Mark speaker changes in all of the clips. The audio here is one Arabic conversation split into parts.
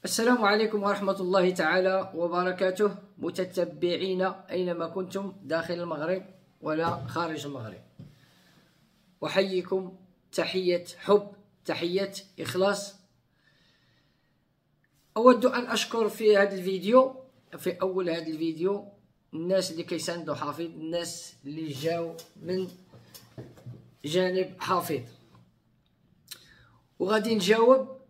Speaker 1: السلام عليكم ورحمة الله تعالى وبركاته، متتبعين أينما كنتم داخل المغرب ولا خارج المغرب. أحييكم تحية حب، تحية إخلاص. أود أن أشكر في هذا الفيديو، في أول هذا الفيديو، الناس اللي كيساندوا حافظ، الناس اللي جاو من جانب حافظ. وغادي نجاوب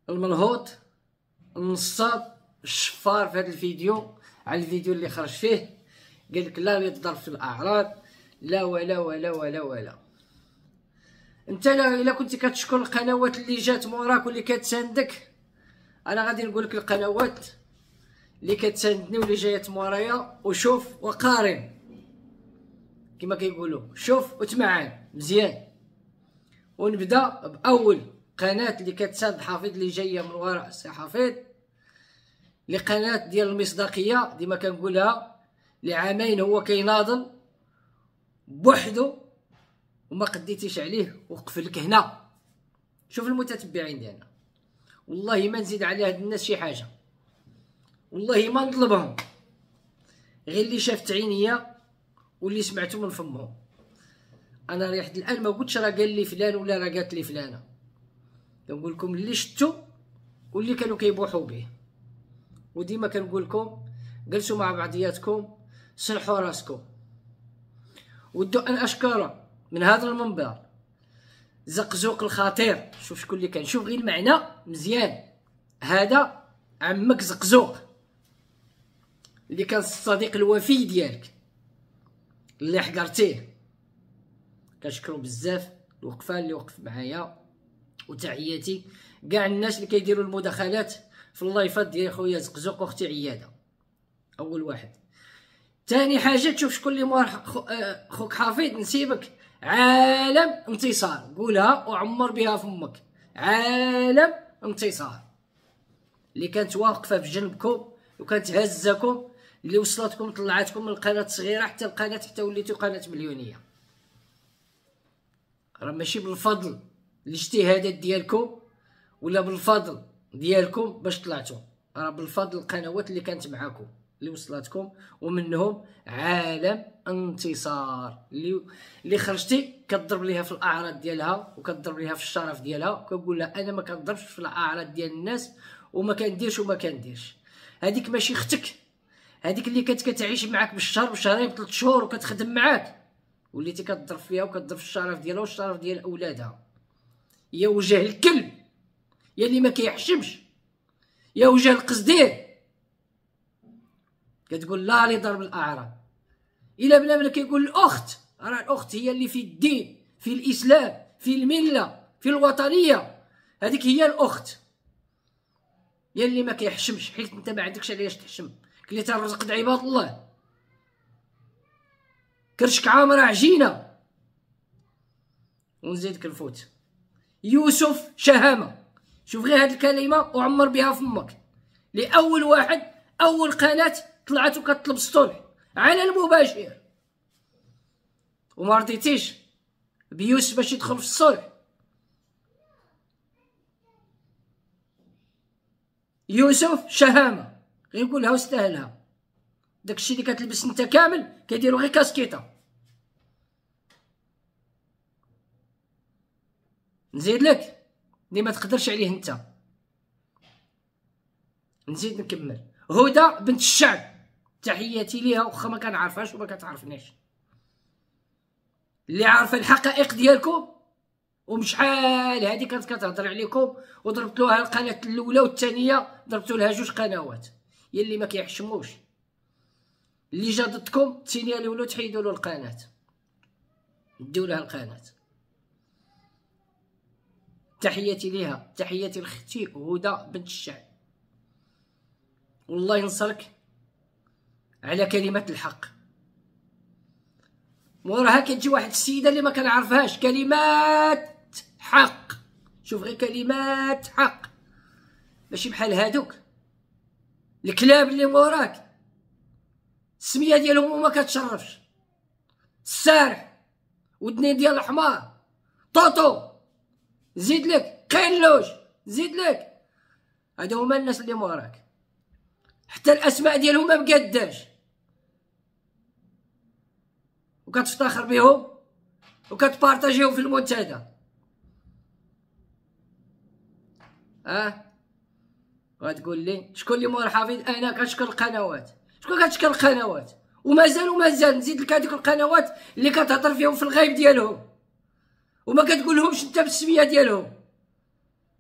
Speaker 1: المنهوط النصاب الشفار في هذا الفيديو على الفيديو اللي خرج فيه قال لك لا يضرب في الاعراض، لا ولا ولا ولا ولا. انت الا كنت كتشكر القنوات اللي جات موراك واللي كتساندك، انا غادي نقول لك القنوات اللي كتساندني واللي جايات مورايا، وشوف وقارن كما كيقولوا، شوف وتمعن مزيان. ونبدا باول قناة اللي كتساند حفيظ، اللي جايه من وراء سي حفيظ، اللي قناة ديال المصداقيه ديما كنقولها. لعامين هو كيناضل بوحدو وما قديتيش عليه، وقف لك هنا. شوف المتتبعين ديالنا، والله ما نزيد على هاد الناس شي حاجه، والله ما نطلبهم، غير اللي شافت عينيا واللي سمعتو من فمهم. انا ريحت الان ما قلتش راه قال لي فلان ولا راه قالت لي فلانه، كنقول لكم اللي شفتو واللي كانوا كيبوحوا به. وديما كنقول لكم جلسوا مع بعضياتكم، صلحوا راسكم. ودو ان اشكر من هذا المنبر زقزوق الخطير. شوف شكون اللي كان، شوف غير المعنى مزيان. هذا عمك زقزوق اللي كان الصديق الوفي ديالك اللي حقرتيه، كنشكرو بزاف الوقفه اللي وقف معايا. وتحياتي كاع الناس اللي كيديروا المداخلات في اللايفات ديال خويا زقزوق واختي عياده. اول واحد. ثاني حاجه، تشوف شكون اللي مور خوك حفيظ، نسيبك عالم انتصار، قولها وعمر بها فمك، عالم انتصار، اللي كانت واقفه في جنبكم وكانت هزكم، اللي وصلتكم طلعتكم من القناه صغيره حتى القناه، حتى وليتوا قناه مليونيه. راه ماشي بالفضل الاجتهادات ديالكم ولا بالفضل ديالكم باش طلعتوا، راه بالفضل القنوات اللي كانت معاكم اللي وصلتكم، ومنهم عالم انتصار اللي خرجتي كتضرب ليها في الاعراض ديالها وكتضرب ليها في الشرف ديالها، وكنقول لها انا ما كنضربش في الاعراض ديال الناس وما كنديرش وما كنديرش. هذيك ماشي اختك، هذيك اللي كانت كتعيش معاك بالشهر وشهرين بثلاث شهور وكتخدم معاك، وليتي كتضرب فيها وكتضرب في الشرف ديالها والشرف ديال اولادها. يا وجه الكلب، يا اللي ما كيحشمش، يا وجه القصدير، كتقول لا لضرب الاعراض. الا بلا كيقول الاخت، راه الاخت هي اللي في الدين، في الاسلام، في المله، في الوطنيه، هذيك هي الاخت. يا اللي ما كيحشمش، حيت انت ما عندكش علاش تحشم، كلي ترزق عباد الله، كرشك عامره عجينه. ونزيدك الفوت يوسف شهامه، شوف غير هاد الكلمه وعمر بها فمك. لاول واحد، اول قناه طلعت وكتطلب الصلح على المباشر، وما رضيتيش بيوسف باش يدخل في الصلح. يوسف شهامه، غير نقولها واستاهلها. داكشي اللي كتلبس انت كامل كيديروا غير كاسكيطه. نزيد لك اللي ما تقدرش عليه انت، نزيد نكمل. هدى بنت الشعب، تحياتي ليها واخا ما كنعرفهاش وما كتعرفنيش، اللي عارفه الحقائق ديالكم. ومشحال هذه كانت كتهضر عليكم وضربتوا لها القناه الاولى والثانيه، ضربتوا لها جوج قنوات. يلي ما كيحشموش، اللي جا ضدكم تسينياليو له تحيدوا له القناه، ديو لها القناه. تحياتي ليها، تحياتي لختي هدى بنت الشعب، والله ينصرك على كلمة الحق. موراها كتجي واحد السيدة اللي ما كنعرفهاش، كلمات حق، شوف غير كلمات حق، ماشي بحال هادوك الكلاب اللي موراك السمية ديالهم وما كتشرفش. السارح، ودني ديال الحمار، طوطو، زيد لك قيلوش، نزيد لك، هادو هما الناس اللي موراك، حتى الاسماء ديالهم ما مقاداش، وكتفتخر بهم وكتبارطاجيهم في المنتدى. غتقول لي شكون اللي مور حفيظ؟ انا كنشكر القنوات. شكون كتشكر القنوات؟ ومازال نزيد لك هذوك القنوات اللي كتهضر فيهم في الغيب ديالهم وما كتقولهمش انت بالسميه ديالهم.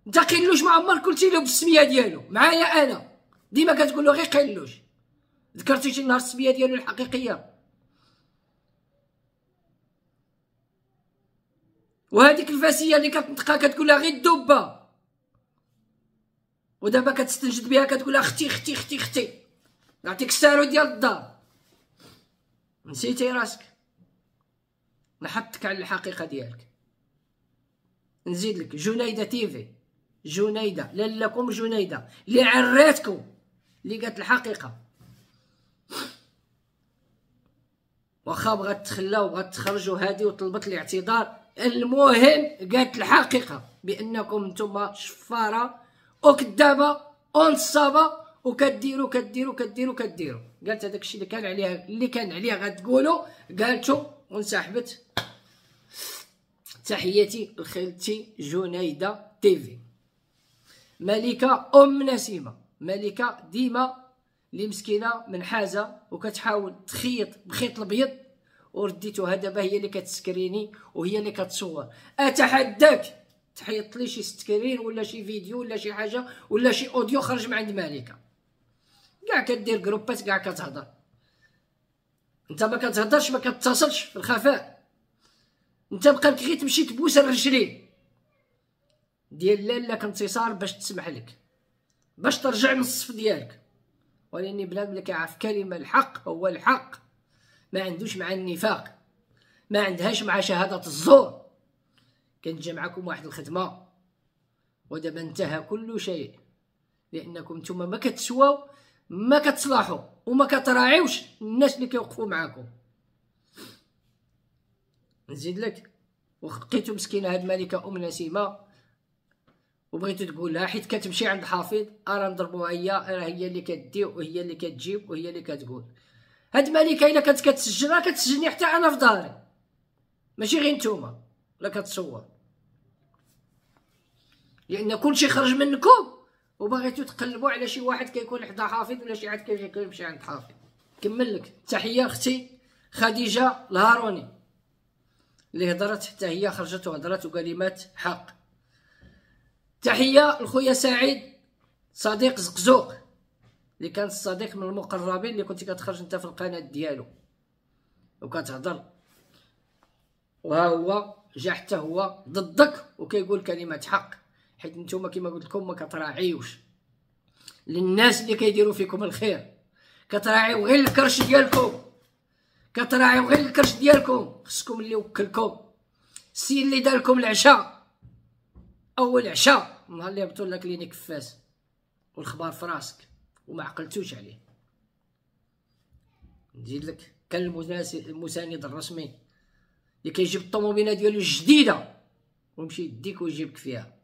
Speaker 1: انت قلوش ما عمرك قلتي له بالسميه ديالو. معايا انا ديما كتقول له غير قلوش. ذكرتي شي نهار السميه ديالو الحقيقيه؟ وهذيك الفاسيه اللي كتنطقها كتقول لها غير الدبه، ودابا كتستنجد بها كتقول لها اختي اختي اختي اختي. نعطيك السارو ديال الدار. نسيتي راسك. نحطك على الحقيقه ديالك. نزيد لك جنيده تيفي، جنيده لكم جنيده اللي عراتكم، اللي قالت الحقيقه. واخا بغات تخلى وبغات تخرج وهادي وطلبت الاعتذار، المهم قالت الحقيقه بانكم نتوما شفاره وكذابه ونصابه وكديروا كديروا كديروا كديروا. قالت هذاك الشيء اللي كان عليها غتقولوا قالتو وانسحبت. تحياتي لخالتي جنيده تيفي. ملكه نسيمه، ملكه ديما اللي مسكينه منحازه وكتحاول تخيط بخيط الابيض، ورديتوها دابا هي اللي كتسكريني وهي اللي كتصور. اتحداك تحيط لي شي سكرين ولا شي فيديو ولا شي حاجه ولا شي اوديو خرج من عند ملكه. كاع كدير جروبات كاع كتهضر، انت ما كتهضرش، ما كتصلش في الخفاء. انت بقالك غير تمشي تبوس الرجلين ديال لالاك انتصار باش تسمح لك، باش ترجع من الصف ديالك. ولاني بنادم اللي كيعرف كلمه الحق هو الحق، ما عندوش مع النفاق، ما عندهاش مع شهاده الزور. كانت جا معكم واحد الخدمه ودابا انتهى كل شيء، لانكم نتوما ما كتسواو، ما كتصلاحوا وما كتراعيوش الناس اللي كيوقفوا معاكم. نزيد لك وخلقيتو مسكينه هاد ملكه نسيمه وبغيتو تقول لها حيت كتمشي عند حفيظ راه نضربوها هي، راه هي اللي كدي وهي اللي كتجيب وهي اللي كتقول. هاد ملكه الا كانت كتسجل راه كتسجلني حتى انا في داري، ماشي غير نتوما لا كتصور، لان كلشي خرج منكم وبغيتو تقلبوا على شي واحد كيكون حدا حافظ ولا شي واحد كيمشي عند حافظ. كمل لك. تحيه اختي خديجه الهاروني اللي هضرت حتى هي خرجت وهضرت وكلمات حق. تحيه لخويا سعيد صديق زقزوق اللي كان الصديق من المقربين اللي كنتي كتخرج انت في القناه ديالو وكتهضر، وها هو جا حتى هو ضدك وكيقول كلمات حق، حيت نتوما كما قلت لكم ما كتراعيوش للناس اللي كيديروا فيكم الخير، كتراعيو غير الكرش ديالكم، كتراعيو غير الكرش ديالكم. خصكم اللي وكلكم السي اللي داركم العشاء، اول عشاء النهار اللي هبطوا لك ليني كفاس والخبار في راسك وما عقلتوش عليه. نزيد لك كان المساند الرسمي اللي كيجيب الطوموبيله ديالو الجديده ويمشي يديك ويجيبك فيها.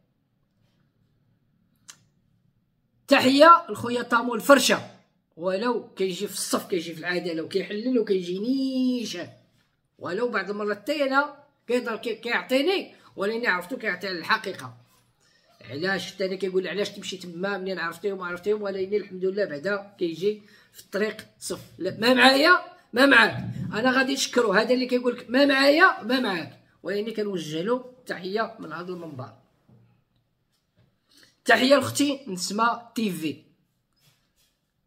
Speaker 1: تحيه لخويا طامو الفرشه، ولو كيجي في الصف كيجي في العداله وكيحلل وكيجي نيشان، ولو بعض المرات حتى انا كيضل كيعطيني ولاني عرفتو كيعطي على الحقيقه. علاش حتى انا كيقول علاش تمشي تما منين عرفتيهم وعرفتيهم، ولكن الحمد لله بعدا كيجي في الطريق صف. لا ما معايا ما معاك، انا غادي نشكرو هذا اللي كيقول لك ما معايا ما معاك، ولكن كنوجه له تحيه من هذا المنبر. تحيه لاختي نسمه تيفي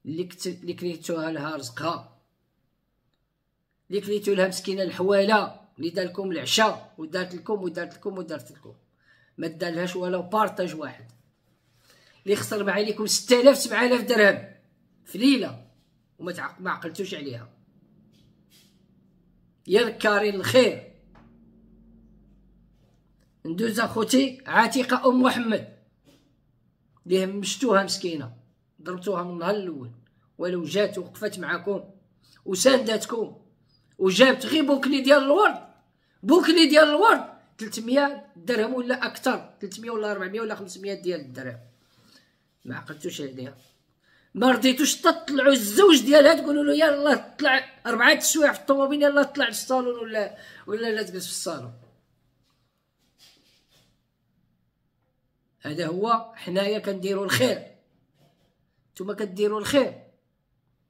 Speaker 1: اللي كريتوها لها رزقها، اللي كريتو لها مسكينه الحواله، اللي دارلكم العشاء ودارت لكم ودارت لكم ودارت لكم، ما دارلهاش ولا بارطاج واحد، اللي خسر مع عليكم 6000 7000 درهم في ليله وما عقلتوش عليها. يا ذكارين الخير. ندوز اخوتي عتيقه محمد اللي همشتوها مسكينه، ضربتوها من النهار الاول، ولو جات وقفت معكم وساندتكم وجابت غير بوكلي ديال الورد، بوكلي ديال الورد 300 درهم ولا اكثر، 300 ولا 400 ولا 500 ديال الدرهم. ما عقلتوش عليها، ما رضيتوش تطلعوا الزوج ديالها تقولوا له يلاه طلع 4 السوايع في الطوموبيل، يلاه طلع للصالون ولا لا تجلس في الصالون. هذا هو. حنايا كنديروا الخير، نتوما كديروا الخير.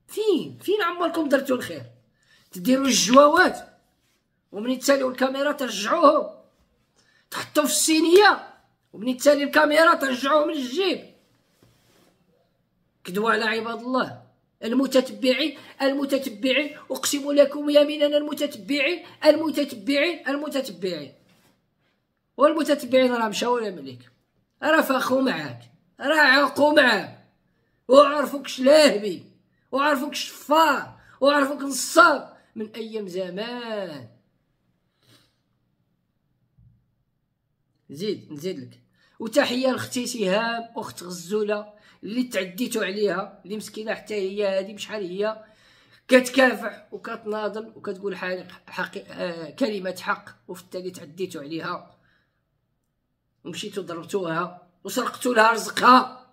Speaker 1: فين عمركم درتوا الخير؟ تديروا الجواوات ومن تساليو الكاميرا ترجعوهم، تحطوا في الصينيه ومن تسالي الكاميرا ترجعوهم للجيب. كذبوا على عباد الله. المتتبعين اقسم لكم يمينا، المتتبعين والمتتبعين راه مشاو للملك، راه فاخو معاك، راه عاقو معاك، وعرفوك شلاهبي، وعرفوك شفار، وعرفوك نصاب من ايام زمان. نزيد لك. وتحيه لاختي سهام، اخت غزوله اللي تعديتو عليها، اللي مسكينه حتى هي هذه بشحال هي كتكافح وكتناضل وكتقول كلمه حق، وفي التالي تعديتو عليها ومشيتو ضربتوها وسرقتو لها رزقها.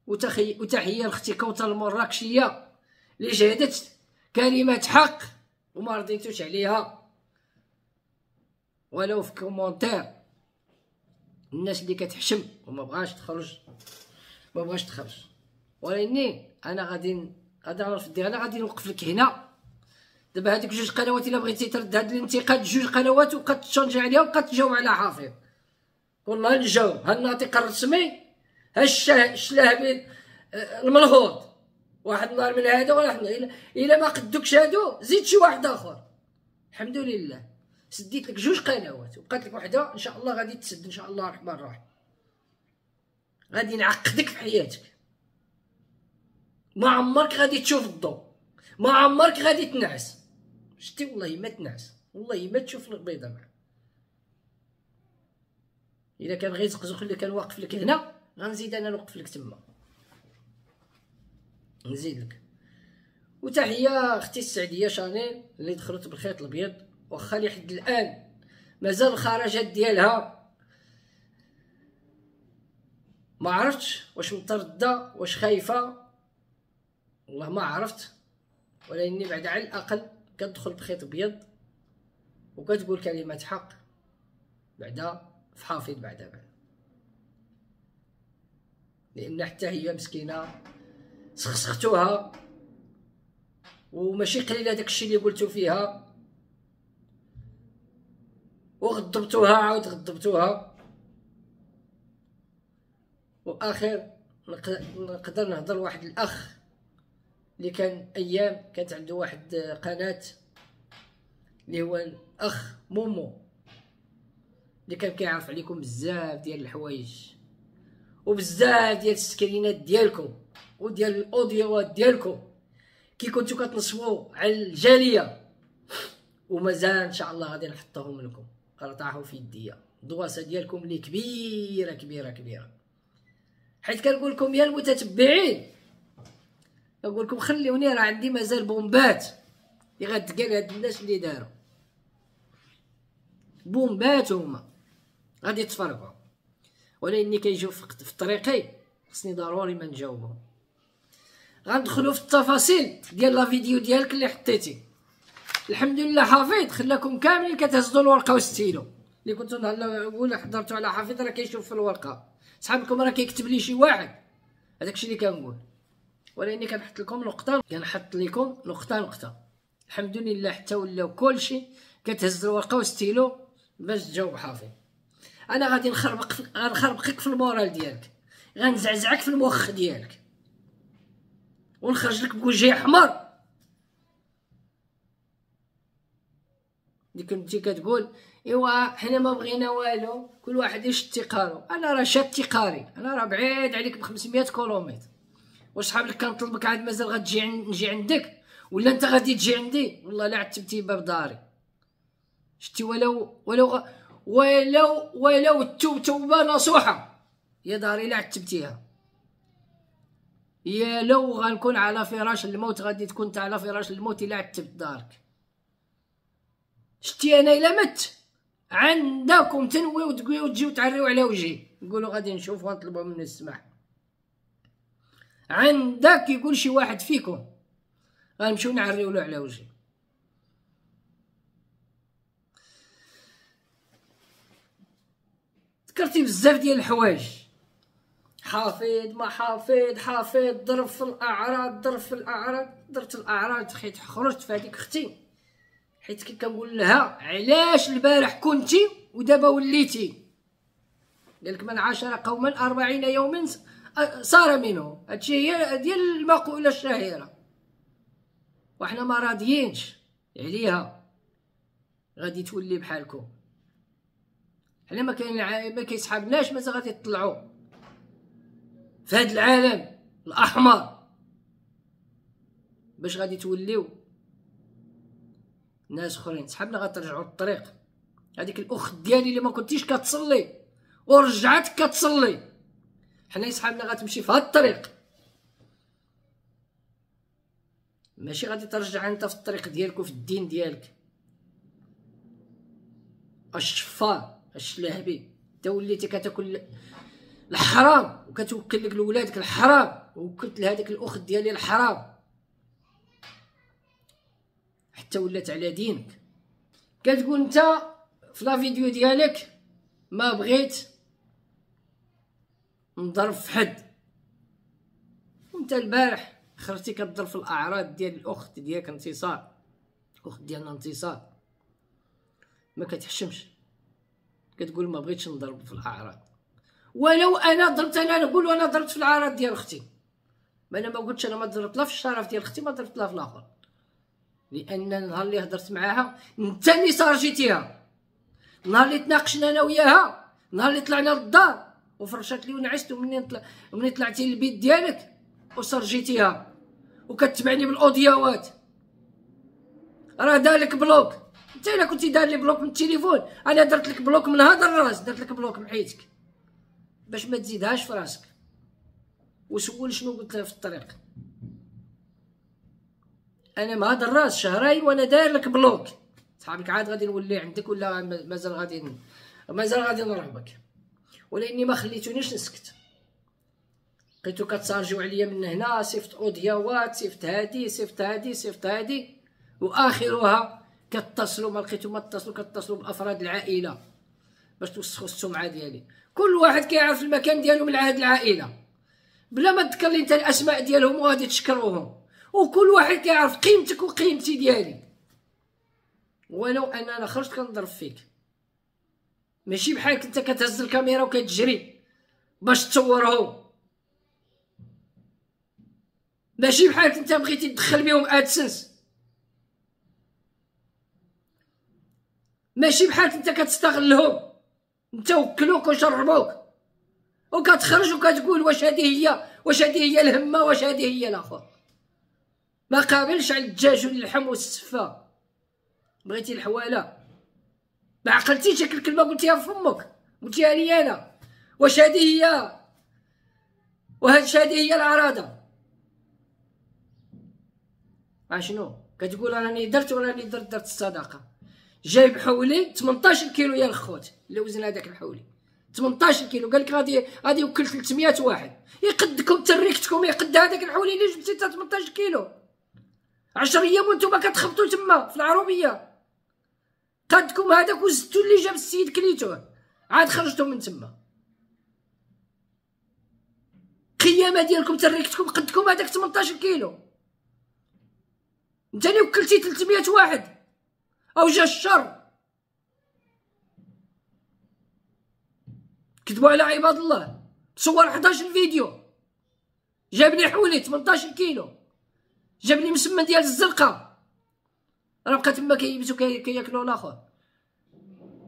Speaker 1: وتحيه لاختي كوثر المراكشيه اللي جهدت كلمه حق وما رضيتوش عليها ولو في كومونتير. الناس اللي كتحشم وما بغاش تخرج، ولكني انا غادي نفدي، انا غادي نوقف لك هنا. دابا هذوك 2 قنوات الا بغيتي ترد هاد الانتقاد 2 قنوات وكتشونجي عليها وكتجاوب على حافظ، والله نجاوب. ها الناطق الرسمي، ها الشلاهبي المنهوض، واحد النهار من هذا وواحد الا ما قدوكش هادو زيد شي واحد اخر. الحمد لله سديت لك 2 قنوات وبقات لك وحده ان شاء الله غادي تسد ان شاء الله الرحمن الرحيم. غادي نعقدك في حياتك، ما عمرك غادي تشوف الضوء، ما عمرك غادي تنعس. شتي والله ما تنعس، والله ما تشوف البيضه معاه. الا كان غير زقزق اللي كان واقف لك هنا غنزيد انا نوقف لك تما، نزيد لك. وتحيه اختي السعديه شانيل اللي دخلت بالخيط الابيض، واخا لحد الان مازال الخرجات ديالها ما عرفتش واش مطرده واش خايفه، والله ما عرفت، ولكني بعد على الاقل كتدخل بخيط ابيض وكتقول كلمه حق بعدا في حافظ بعدا لان حتى هي مسكينه سخسختوها، وماشي قليل هذاك الشيء اللي قلتو فيها، وغضبتوها عاود غضبتوها. واخر نقدر نهضر واحد الاخ اللي كان ايام كانت عنده واحد قناه اللي هو الاخ مومو، اللي كان كيعرف عليكم بزاف ديال الحوايج وبزاف ديال السكرينات ديالكم وديال الاوديوات ديالكم كي كنتو كتنصبوا على الجاليه، ومازال ان شاء الله غادي نحطوهم لكم قرطاحو في يديا. الدواسه ديالكم اللي كبيره كبيره كبيره، حيت كنقول لكم يا المتتبعين، كنقول لكم خليوني راه عندي مازال بومبات اللي غتقال هاد الناس اللي داروا بومبات هما غادي تفرقوا، ولكني كيجيو في طريقي خصني ضروري ما نجاوبهم. غندخلوا في التفاصيل ديال لا فيديو ديالك اللي حطيتي. الحمد لله حفيظ خلاكم كاملين كتهزوا الورقه والستيلو اللي كنتو نقول حضرتوا على حفيظ راه كيشوف في الورقه، صحابكم راه كيكتب لي شي واحد، هذاك الشيء اللي كنقول. ولكني كنحط لكم نقطه. الحمد لله حتى ولاو كلشي كتهز الورقه والستيلو باش تجاوب حافظ. انا غادي نخربقك في المورال ديالك، غنزعزعك في المخ ديالك ونخرج لك بوجهي حمر. اللي كنتي كتقول ايوا حنا ما بغينا والو، كل واحد يشد تيقارو. انا راه شاد تيقاري، انا راه بعيد عليك ب 500 كيلومتر. واش صحابك كنطلبك عاد مازال غتجي نجي عندك ولا انت غادي تجي عندي؟ والله لا عتبتي باب داري. شتي ولو توبه نصوحه يا داري لا عتبتيها. يا لو غنكون على فراش الموت غادي تكون على فراش الموت الا عتبت دارك. شتي انا الا مت عندكم تنويو وتجيو تعريو على وجهي، نقولوا غادي نشوف ونطلبوا منه السماح. عندك يقول شي واحد فيكم غنمشيو نعريو له على وجهي. ذكرتي بزاف ديال الحوايج، حافظ ما حافظ، حافظ ضرب في الاعراض، ضرب في الاعراض، درت الاعراض حيت خرجت في هذيك اختي، حيت كي كنقول لها علاش البارح كنتي ودابا وليتي، قالك من عاشر قوما 40 يوما صار منهم. هادشي هي ديال المقولة الشهيرة، وحنا ما راضيينش عليها، غادي تولي بحالكم. حنا ما كيسحابناش مازال غادي تطلعوا في هاد العالم الاحمر باش غادي توليو ناس اخرين. صحابنا غترجعوا للطريق. هذيك الاخت ديالي اللي ما كنتيش كتصلي ورجعتك كتصلي، حنا صحابنا غتمشي في هاد الطريق، ماشي غادي ترجع انت في الطريق ديالك وفي الدين ديالك. الشفار الشلاهبي انت وليتي كتاكل الحرام وكتوكل لك لولادك الحرام، وكلت لهذيك الاخت ديالي الحرام حتى ولات على دينك. كتقول انت في لا فيديو ديالك ما بغيت نضرب في حد، وانت البارح خرجتي كتضرب في الاعراض ديال الاخت ديالك انتصار، الاخت ديالنا انتصار ما كتحشمش، كتقول ما بغيتش نضرب في الاعراض. ولو انا ضربت، انا نقول انا ضربت في الاعراض ديال اختي، ما انا ما قلتش انا ما ضربت لا في الشرف ديال اختي، ما ضربت لا في الاخر، لان النهار اللي هضرت معاها انت اللي سارجيتيها، النهار اللي تناقشنا انا وياها، النهار اللي طلعنا للدار وفرشات لي ونعست، ومنين طلعتي للبيت ديالك وسرجيتيها وكتبعني بالاوديوات، راه دارلك بلوك. انت الا كنتي دار لي بلوك من التليفون انا درت لك بلوك من هذا الراس، درت لك بلوك محيتك باش ما تزيدهاش في راسك. وسول شنو قلت لها في الطريق، انا مع هذا الراس شهرين وانا داير لك بلوك، صحابك عاد غادي نولي عندك ولا مازال غادي نرهبك، ولاني ما خليتونيش نسكت، بقيتو كتسارجيو عليا من هنا، صيفط اوديوات، صيفط هادي، واخرها كتصلوا ما لقيتو ما اتصلوا، كتصلوا بافراد العائله باش توسخوا السمعه ديالي. كل واحد كيعرف المكان ديالو من عهد العائله بلا ما تذكر لي انت الاسماء ديالهم وغادي تشكروهم، وكل واحد كيعرف قيمتك وقيمتي ديالي. ولو انا خرجت كنضرب فيك، ماشي بحالك انت كتهز الكاميرا وكتجري باش تصورهم، ماشي بحالك انت بغيتي تدخل بهم ادسنس، ماشي بحالك انت كتستغلهم، انت وكلوك وشربوك وكتخرج وكتقول واش هذه هي الهمه، واش هذه هي الاخر. ما قابلش على الدجاج واللحم والسفه، بغيتي الحواله، ما عقلتيش هاك الكلمه قلتيها في فمك، قلتيها لي انا، واش هذه هي العراضه. اشنو كتقول راني درت الصدقه، جايب حولي 18 كيلو يا الخوت اللي وزن هذاك الحولي 18 كيلو، قال لك غادي يوكل 300 واحد، يقدكم تريكتكم يقد هذاك الحولي اللي جبتي 18 كيلو 10 ايام وانتم كتخبطوا تما في العروبيه، قدكم هذاك وزدتو اللي جاب السيد كليتوه عاد خرجتو من تما. قيامه ديالكم تريكتكم قدكم هذاك 18 كيلو، انت اللي وكلتي 300 واحد او جا الشر. كذبوا على عباد الله، تصور 11 فيديو، جاب لي حولي 18 كيلو، جاب لي مسمن ديال الزرقاء راه بقى تما كيلبسو كياكلو الاخر،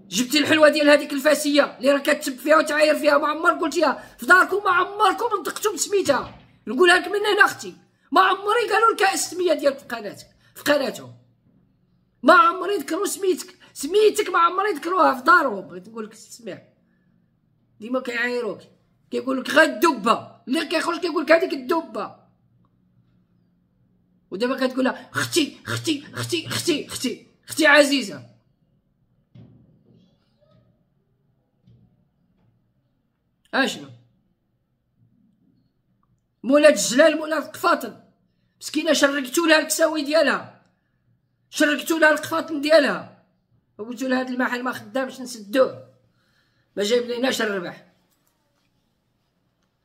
Speaker 1: جبتي الحلوه ديال هذيك الفاسيه اللي راه كتسب فيها وتعاير فيها، ما عمر قلتيها في داركم، ما عمركم نطقتو بسميتها، نقولها لك من هنا اختي، ما عمري قالوا لك السميه ديالك في قناتهم، ما عمري ذكروا سميتك ما عمري ذكروها في دارهم. بغيت نقول لك تسمع، ديما كيعايروك كيقول لك غير الدبه اللي كيخرج كيقول لك هذيك الدبه، ودابا كتقولها اختي عزيزه، اشنو؟ مولات الجلال مولات القفاطن مسكينه، شركتو لها الكساوي ديالها، شركتو لها القفاطن ديالها، وقلتو لها هاد المحل ما خدامش نسدوه، ما جايب ليناش الربح.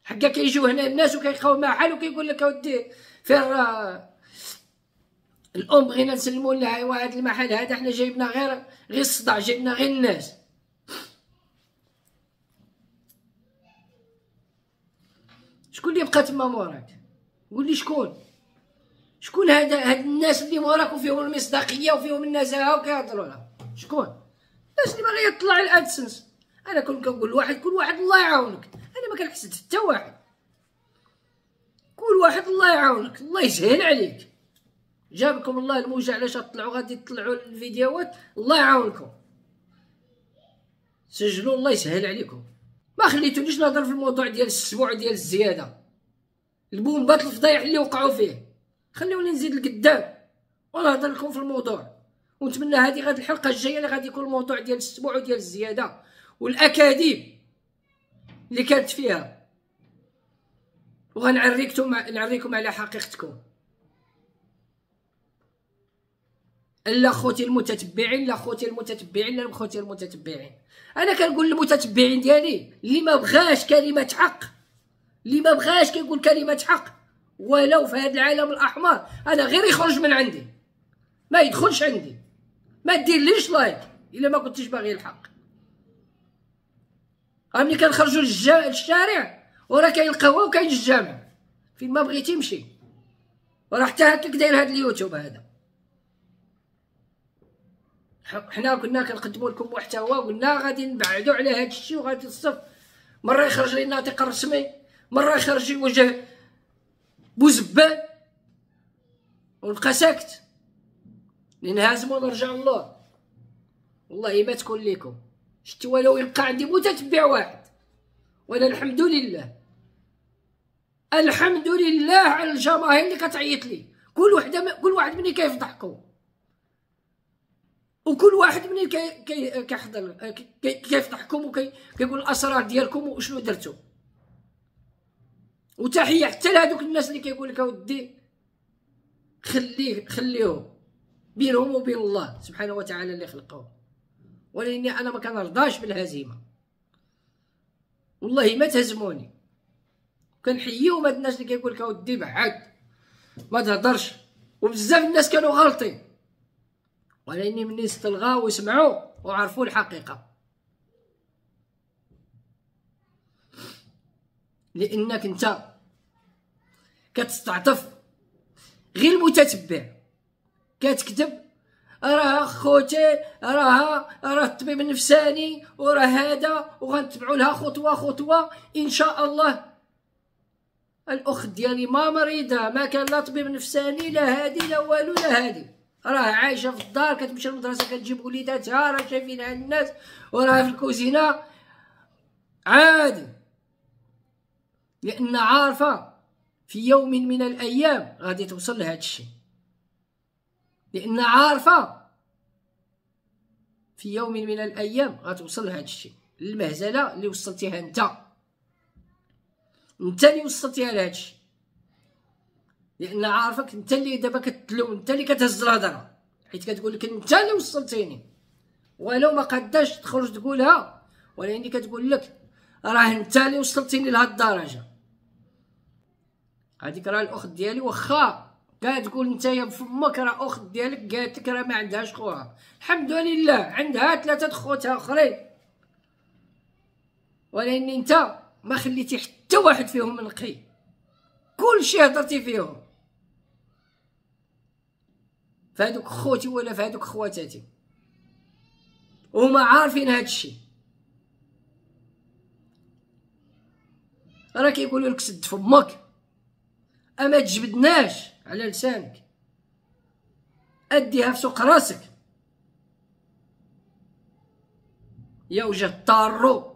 Speaker 1: حكا كيجيو هنا الناس وكيلقاو محل وكيقول لك اودي فين الام بغينا نسلمو لها، ايوا هاد المحل هذا حنا جايبنا غير الصداع، جايبنا غير الناس. شكون اللي بقى تما موراك؟ قول لي شكون هاد الناس اللي موراك وفيهم المصداقيه وفيهم النزاهه وكيهضروا لها؟ شكون؟ الناس اللي باغي يطلع الادسنس. انا كنت كنقول لواحد كل واحد الله يعاونك، انا ما كنحسد حتى واحد، كل واحد الله يعاونك، الله يسهل عليك. جابكم الله الموجة علاش تطلعوا غادي تطلعوا الفيديوهات، الله يعاونكم، سجلوا الله يسهل عليكم. ما خليتونيش نهضر في الموضوع ديال السبوع ديال الزياده، البومبات الفضايح اللي وقعوا فيه، خليوني نزيد لقدام ونهضر لكم في الموضوع. ونتمنى هذه غاد الحلقه الجايه اللي غادي يكون الموضوع ديال السبوع وديال الزياده والاكاذيب اللي كانت فيها، وغنعريكم على حقيقتكم. لا خوتي المتتبعين، لا خوتي المتتبعين، لا خوتي المتتبعين، انا كنقول للمتتبعين ديالي اللي ما بغاش كلمه حق، اللي ما بغاش كيقول كلمه حق ولو في هذا العالم الاحمر، انا غير يخرج من عندي، ما يدخلش عندي، ما ديرليش لايك الا ما كنتيش باغي الحق. ملي كنخرجوا للشارع وراه كاين القهوه وكاين الجامع، فين ما بغيتي مشي، وراه حتى هكاك داير هذا اليوتيوب هذا. حنا كنا كنقدموا لكم محتوى وقلنا غادي نبعدوا على هذا الشيء وغادي تصف، مره يخرج لنا الناطق الرسمي، مره يخرج وجه بوزبال ونبقى ساكت، ننهزموا ونرجعوا للور. والله ما تكون ليكم شتي، ولو يبقى عندي متتبع واحد، وانا الحمد لله الحمد لله على الجماهير اللي كتعيط لي، كل واحد مني كيفضحكم، وكل واحد مني كيحضر كيفضحكم وكيقول الاسرار ديالكم وشنو درتو. وتحيه حتى لهذوك الناس اللي كيقول لك اودي خليهم بينهم وبين الله سبحانه وتعالى اللي خلقهم، ولكني انا ما كنرضاش بالهزيمه، والله ما تهزموني. كنحييهم هاد الناس اللي كيقول لك اودي بعد ما تهضرش، وبزاف الناس كانوا غالطين، ولكن مني استلغاو وسمعوا وعرفوا الحقيقه، لانك انت كتستعطف غير المتتبع، كتكتب راه خوتي راه الطبيب النفساني وراه هذا وغنتبعوا لها خطوه خطوه ان شاء الله. الاخت ديالي ما مريضه، ما كان لا طبيب نفساني لا هادي لا والو لا هادي، راه عايشه في الدار كتمشي للمدرسه كتجيب وليداتها، راه شايفينها الناس، وراه في الكوزينه عادي، لان عارفه في يوم من الايام غادي توصل لهذا الشيء، لان عارفه في يوم من الايام غتوصل لهذا الشيء، المهزله اللي وصلتيها انت اللي وصلتيها لهذا الشيء، لان عارفك انت اللي دابا كتلوم، انت اللي كتهز الهضره، حيت كتقول لك انت اللي وصلتيني، ولو ما قداش تخرج تقولها، ولكن كتقول لك راه انت اللي وصلتيني لهاد الدرجه. هذيك راه الاخت ديالي، واخا كتقول نتايا بفمك راه اخت ديالك قالت لك راه ما عندهاش خوها، الحمد لله عندها 3 خوتها اخرين، ولكن انت ما خليتي حتى واحد فيهم نقي، كلشي هضرتي فيهم، فهادوك خوتي ولا فهادوك خواتاتي، وهما عارفين هاد الشيء. راه كيقولوا لك سد فمك، اما تجبدناش على لسانك، اديها في سوق راسك يا وجه الطارو.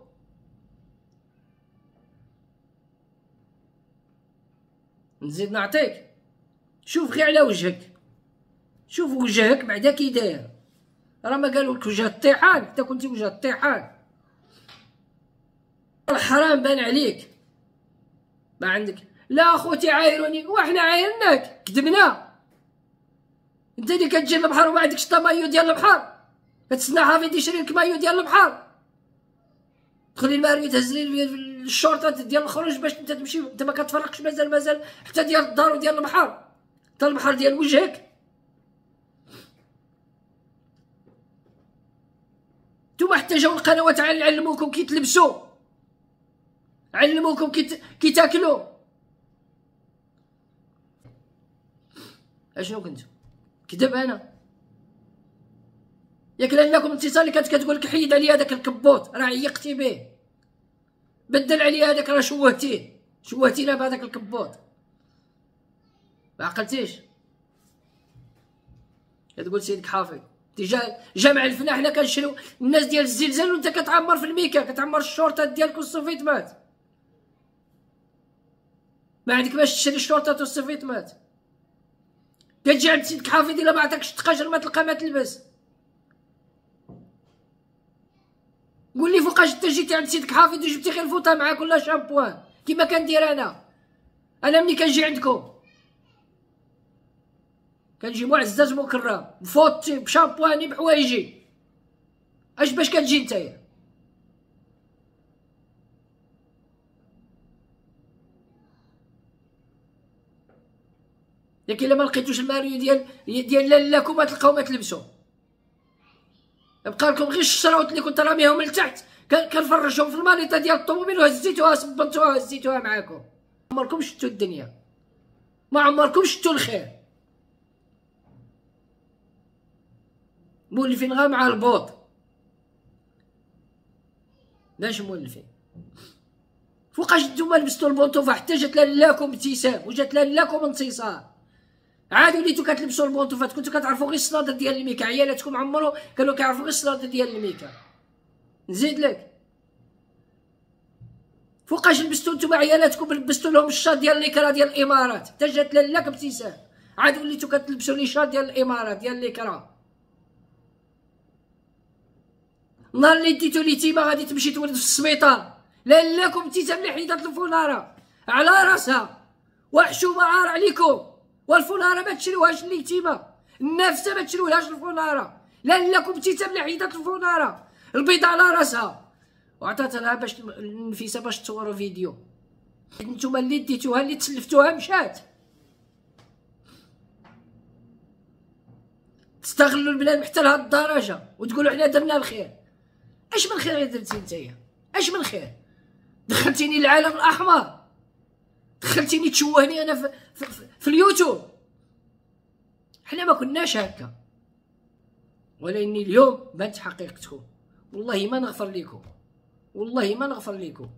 Speaker 1: نزيد نعطيك، شوف غير على وجهك، شوف وجهك بعدا كي داير، راه ما قالوا لك وجه الطيحان، انت كنتي وجه الطيحان. الحرام بان عليك، ما عندك لا اخوتي عايروني، وحنا عايرناك كذبنا؟ انت اللي كتجي للبحر وما عندكش تا مايو ديال البحر، كتسنى حافظ يشري لك مايو ديال البحر، تخلي الماري تهز لي الشرطه ديال الخروج باش انت تمشي، انت ما كتفرقش مازال حتى ديال الدار وديال البحر، حتى البحر ديال وجهك. نتوما حتى جاو القنوات علموكم كي تلبسوا، علموكم كي تاكلوا. اشنو كنت كذب انا؟ ياك لكم اتصالي كانت كتقول لك حيد عليا هذاك الكبوط، راه عيقتي به، بدل عليا هذاك، راه شوهتينا بهذاك الكبوط، ما عقلتيش؟ كتقول سيدك حافظ جا مع الفنا، حنا كنشريو الناس ديال الزلزال وانت كتعمر في الميكا، كتعمر الشورتات ديالك والسوفيتمات، ما عندك باش تشري الشورتات والسوفيتمات، كتجي عند سيدك حافظ الا ما عطاكش تقاجر ما تلقى ما تلبس. قول لي فوقاش انت جيتي عند سيدك حافظ وجبتي غير فوطه معاك ولا شامبوان كيما كندير انا ملي كنجي عندكم كنجي معزز مكرم بفوطتي بشامبواني بحوايجي، اش باش كتجي نتايا؟ ياك الا ما لقيتوش الماريو ديال لالاكم ما تلقاو ما تلبسوا، بقى لكم غير الشراوط اللي كنت راميهم لتحت كنفرشهم في الماليطه ديال الطوموبيل وهزيتوها صبنتوها هزيتوها معاكم. ما عمركم شفتوا الدنيا، ما عمركم شفتوا الخير، مولفين غير مع البوط. باش مولفين فوقاش نتوما لبستوا البونطوفه حتى جات لالاكم ابتسام وجات لالاكم انتصار، عاد وليتو كتلبسوا البونطوفات، كنتو كتعرفوا غير الصنادر ديال الميكا، عيالاتكم عمرو كانوا كيعرفوا غير الصنادر ديال الميكا. نزيد لك فوقاش لبستوا نتوما عيالاتكم لبستوا لهم الشاط ديال ليكرا ديال الامارات، حتى جات لالاك ابتسام عاد وليتو كتلبسوا لي شاط ديال الامارات ديال ليكرا. نهار اللي ديتو اليتيمه غادي تمشي تولد في السبيطار، لالاكم ابتسام اللي حيدات الفوناره على راسها وحشومه عار عليكم، والفوناره ما تشريوهاش اليتيمه، النافسه ما تشريوهاش الفوناره، لالاكم ابتسام اللي حيدات الفوناره البيضه على راسها وعطاتها لها باش النفيسه باش تصوروا فيديو. نتوما اللي ديتوها اللي تسلفتوها مشات، تستغلوا البلاد حتى لهاد الدرجه وتقولوا حنا درنا الخير. اش من خير درتي نتايا؟ اش من خير؟ دخلتيني العالم الاحمر، دخلتيني تشوهني انا في اليوتيوب، حنا ما كناش هكا، ولكني اليوم بانت حقيقتكم. والله ما نغفر لكم، والله ما نغفر لكم،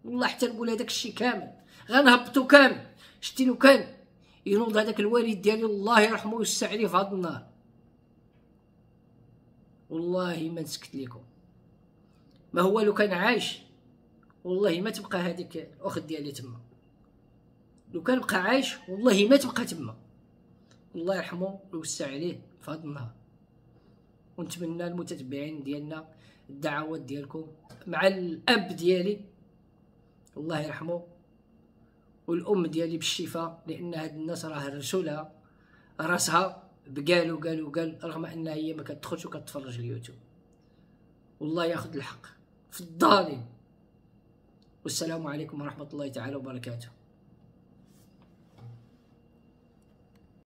Speaker 1: والله حتى نقول هذاك الشيء كامل غنهبطو كامل. شتي لو كان ينوض هذاك الوالد ديالي الله يرحمه ويوسع عليه في هذا النار، والله ما نسكت لكم. ما هو لو كان عايش والله ما تبقى هذيك الاخت ديالي تما، لو كان بقى عايش والله ما تبقى تما، الله يرحمه ويوسع عليه في هذا النهار. ونتمنى المتتبعين ديالنا الدعوات ديالكم مع الاب ديالي الله يرحمه والام ديالي بالشفاء، لان هاد الناس راه رسولها راسها قال رغم انها هي ما كتدخلش وكتفرج اليوتيوب. والله ياخذ الحق في الظالم. والسلام عليكم ورحمه الله تعالى وبركاته.